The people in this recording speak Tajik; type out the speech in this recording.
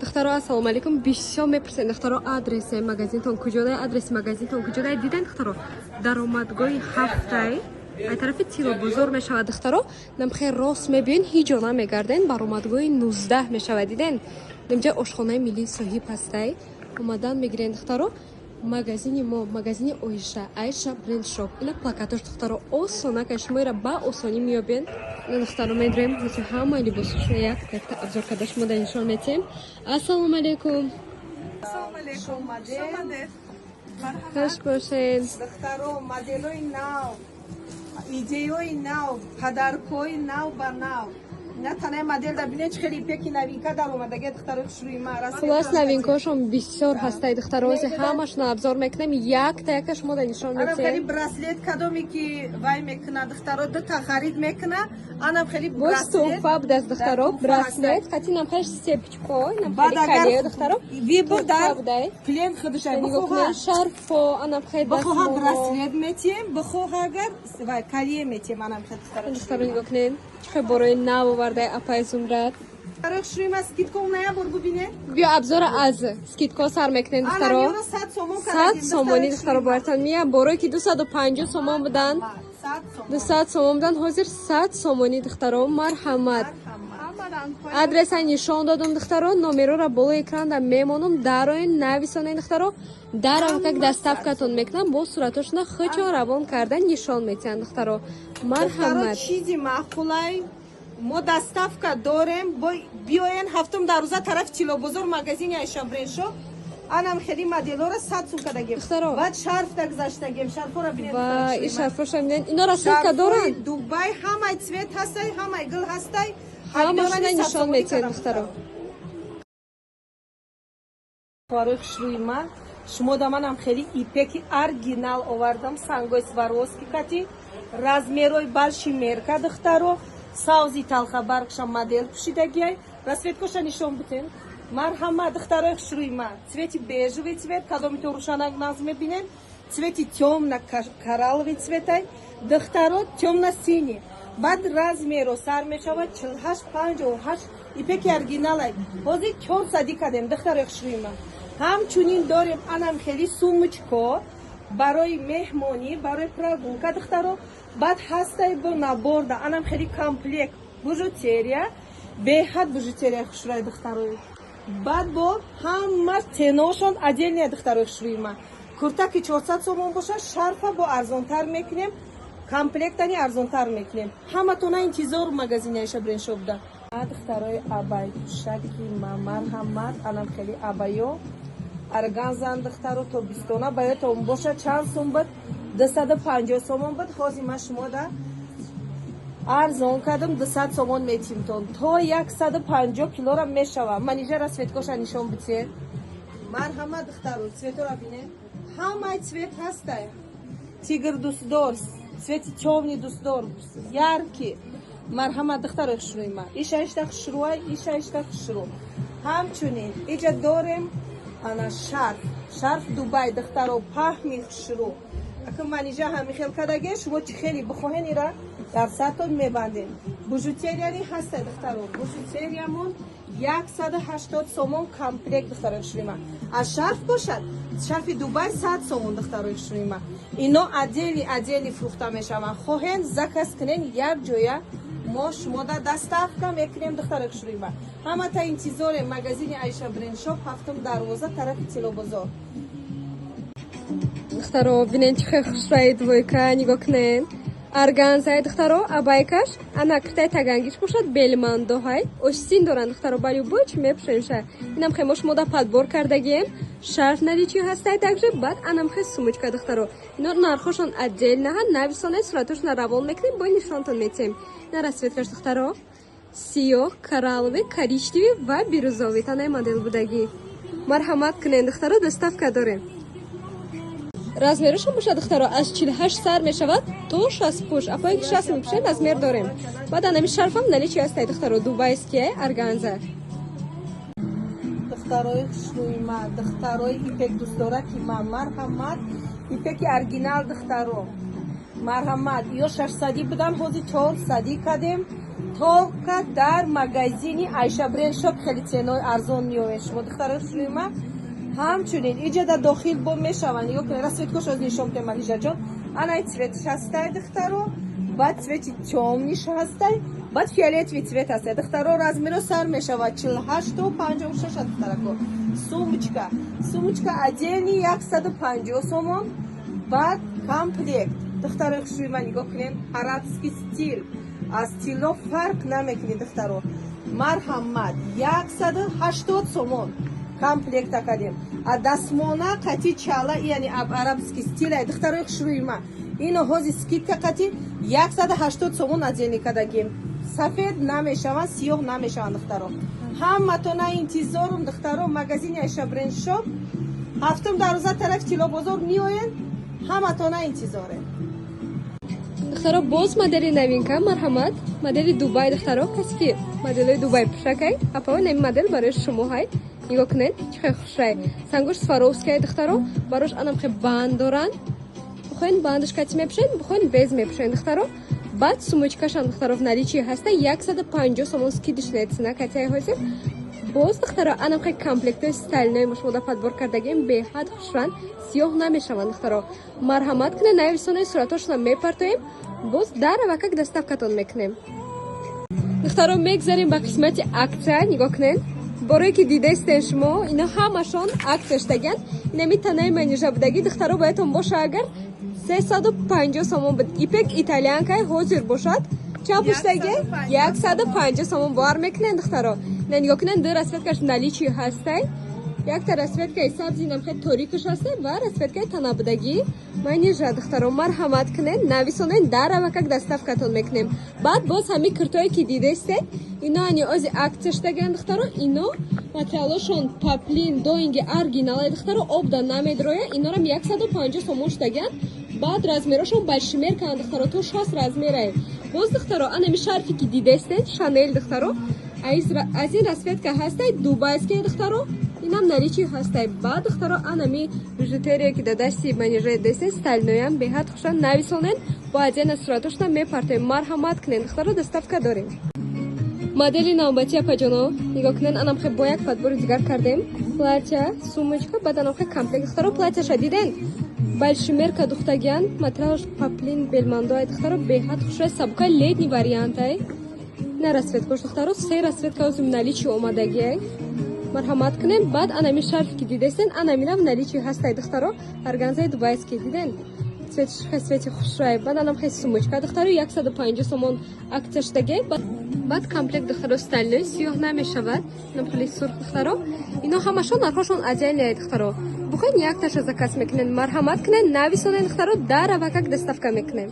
духтаро, ассалому алейкум. Бисёр мепурсед духтаро, адреси магазинтон куҷода? Адреси магазинтон куҷода? Диден духтаро, даромадгоҳи ҳафтаи ай тарафи тило бозор мешавад духтаро. Намхе рост мебиён, ҳеҷ ҷо намегарден. Баромадгоҳи 19 мешавад. Диден инҷа ошхонаи миллии соҳиб ҳастай. Омадан мегирен духтаро. Магазини мо, магазини Оиша, Айша бренд шоп. Ина плакатош духтаро осонака шумоира ба осонӣ меёбен. Ина духтаро медирем ҳози ҳамаи либосошро як такта обзор карда шумо дар нишон метем. Ассалому алейкум. Ассалому алейкум. Модел. Хош бошед. Духтаро, моделои нав, идеёи нав, падаркои нав ба нав. На танҳо модель да бинед хеле пеки новинка дар омадаги духтаро шуруи ма. Хулос новинкошон бисёр ҳастай духтаро, ҳози ҳамашон обзор мекунем. Як та яка шумо дар нишон метем. Хеле метем. браслет кадоме ки вай мекуна духтаро дута харид мекуна. Анам хеле браслет. Босту фаб даст духтаро, браслет, хати нам хеш сепчко, нам хели калия духтаро. Ви будар плен худушай бухоҳа шарфо, анам хели даст. Бухоҳа браслет метем, бухоҳа агар вай калия метем анам хели духтаро. Духтаро нигоҳ кунед. Чӣ борои нав овардаи апай Зумрад. Духтаро шуруи ма скидка уная бор бубинед. Биё обзора аз скидка сар мекунед духтаро. 100 сомони духтаро боятон мия. Борое ки 250 сомон будан. 200 сомон будан, ҳозир 100 сомони духтаро. Марҳамат. Адреса нишон додум духтаро. Номерора болои экран мемонум. Дароин нависонед духтаро. Дарам как доставкатон мекунам, бо суратошона хичон равон карда нишон метиҳанд духтаро. Марҳамат. Чизи маъқулай мо доставка дорем. Биёен ҳафтум дар рӯза тарафи Тилобозор магазини Айша бренд шоп. Анам хели моделора 100 сум кадагем. Баъд шарф да гузаштагем. Шарфора бинед. Ва ин шарфоша бинед. Ино расилка доранд. Дубай ҳамаи цвет ҳастай, ҳамаи гул ҳастай. Ҳамашона нишон метиҳед духтаро. Фарух шуруи ман шумо да манам хели ипеки оригинал овардам. Сангои сваровски кати размерои балши мерка духтаро. Саузи талха барқша модель пушидагиай. Расветкоша нишон битен. Марҳамат духтарои шуруи ман. Цвети бежевый цвет, кадомито рӯшанак наз мебинен. Цвети тёмно коралловый цветай. Духтаро тёмно синий. Баъд размеро сар мешавад 48-58. Ипеки оригиналай. Ҳозир 400 кадем духтарои шуруи ман. Ҳамчунин дорем анам хели сумочко барои меҳмонӣ, барои прогулка духтаро. Баъд ҳастай бо наборда анам хели комплект бужутерия, беҳад бужутерия хушрӯи духтарои. Баъд бо ҳама теношон отдельния духтарои шуруи ман. Куртаки 400 сомон бошад, шарфа бо арзонтар мекунем, комплектани арзонтар мекунем. Ҳаматона интизор магазини Айша бренд шоп да. Духтарои абай пушаки марҳамат анам хели абаё арганзан духтаро то бистона баётон боша чанд сум буд 250 сомон буд. ҳозир ма шумо да арзон кардам 200 сомон метимтон то 150 килора мешава. Манижа расветкоша нишон битед. Марҳамат духтаро цветора бинед. ҳамаи цвет ҳастай. Тигр дӯстдор, цвети тёмни дӯстдор, ярки. Марҳамат духтарои шуруи ман. Иша ишта хушрӯай, иша ишта хушрӯ. Ҳамчунин иҷа дорем ана шарф Дубай духтаро паҳми хушрӯ. Ака манижа ҳамихел кадаге шумо чӣ хеле бихоҳен ира дар сатон мебандем. Бужутерияни ҳастай духтаро. Бужутериямон 180 сомон комплект духтарои шуруи ман. Аз шарф бошад шарфи Дубай 100 сомон духтарои шуруи ман. Ино отдельни фурӯхта мешаванд. хоҳен заказ кунен як ҷоя мо шумо да доставка мекунем духтарои шуруи ман. Ҳамата интизоре магазини Айша бренд шоп ҳафтум дарвоза тарафи Тилобозор. духтаро бинен чӣ хел хушрӯи двойка нигоҳ кунед. Арганзаи духтаро абайкаш ана куртаи тагангиш бошад белмандоҳай ошсин доранд духтаро бали боч мепушемша. Инам хе мо шумо да подбор кардагием. Шарф наличи ҳастай также баъд анам хе сумочка духтаро. Ино нархошон отдельнаҳа нависонед суратошона равон мекунем бо нишонтон метем. Ина расветкаш духтаро сиёҳ, коралловый, коричневый ва бирюзовый танаи модел будагӣ. Марҳамат кунед духтаро доставка дорем. Размерашон бошад духтаро аз 48 сар мешавад то 65. Апои 60 мепушем размер дорем. Баъд анами шарфам наличи ҳастай духтаро дубайския органза. Духтарои хушрӯи ман, духтарои ипек дӯстдораки ман, марҳамат ипеки оригинал духтаро. Марҳамат ё 600 будан ҳозир 400 кадем. только дар магазини Айша Бренд Shop хеле ценои арзон меояд шумо духтаро шуима. ҳамчунин иҷа дар дохил бо мешаванд. нигоҳ кунед расветкош аз нишон кунем алижаҷон. Анай цвет ҳастай духтаро, баъд цвети тёмниш ҳастай, баъд фиолетови цвет ҳастай духтаро. размеро сар мешавад 48 то 56 духтарако. сумочка отдельный 150 сомон. баъд комплект духтаро шуима. нигоҳ кунед арабский стил. аз стило фарқ намекунед духтаро. марҳамат 180 сомон комплект академ. А дастмона қати чала, яъни арабский стил ай духтаро шуима. ино ҳози скидка қати 180 сомон отдельный кадагем. сафед намешаванд, сиёҳ намешаванд духтаро. ҳаматона интизорум духтаро. магазини Айша Бренд Shop 7 дароза тарафи Тило бозор меоянд. ҳаматона интизоре духтаро. боз модели новинка марҳамат, модели Дубай духтаро. касе ки модели Дубай пушакай апава нами модель барои шумо ҳай. нигоҳ кунед чӣ хел хушай. сангош Сваровская духтаро. барош анам хе банд доранд. бихоин бандаш кати мепушен, бихоин без мепушен духтаро. баъд сумочкашан духтаро в наличии ҳаста 150 сомон скидишная цена катяи ҳозир. боз духтаро анам хе комплектои стайлнои мо шумо да подбор кардагем беҳад хушранд, сиёҳ намешаванд духтаро. марҳамат кунед нависонаи суратошона мепартоем. боз даравакак доставкатон мекунем духтаро. мегзарем ба қисмати акция. нигоҳ кунед борое ки дидестен шумо ино ҳамашон акция штаган. инами танаи манижа будагӣ духтаро боядтон боша. агар 350 сомон буд ипек итальянкай ҳозир бошад чапуштаги 150 сомон бовар мекунен духтаро. на нигоҳ кунен ду расветкаш наличии ҳастай. якта расветкаи сабзи намхе торикаш ҳастай ва расветкаи танабудагӣ манижа духтаро. марҳамат кунен нависонен даравакак доставкатон мекунем. баъд боз ҳами куртое ки дидестед ино ани ози акция штаган духтаро. ино материалошон паплин доинги оригиналай духтаро. обда намедроя. инорам 150 сомон штаган. баъд размерошон большимер кан духтаро то 6 размерай. боз духтаро анами шарфи ки дидестед Шанел духтаро. аз ин расветка ҳастай дубайская духтаро. инам наличии ҳастай. баъд духтаро анами бижутерия ки да дасти манижа дестед стайлноям беҳад хушанд. нависонен бо адена суратошна мепартоем. марҳамат кунед духтаро. доставка дорем. модели навбати апаҷоно нигоҳ кунед анамхе бо як подбори дигар кардем. платья, сумочка, баъд анамхе комплект духтаро. платьяша диден большимерка духтагиан. материалаш паплин белмандоай духтаро. беҳад хушай сабукай летний вариантай. на расветкош духтаро. се расветка ози наличии омадагиай. марҳамат кунем. баъд анами шарфи ки дидестен анаминам наличии ҳастай духтаро. органзаи дубайский диден цвети хушрай. баъд анамхе сумочка духтаро 150 сомон акция штагиай. баъд комплект духтаро стайлнои сиёҳ намешавад. намхели сурх духтаро. ино ҳамашон нархошон отдельные духтаро. бухоин якташа заказ мекунен. марҳамат кунен нависонен духтаро. даравакак доставка мекунем.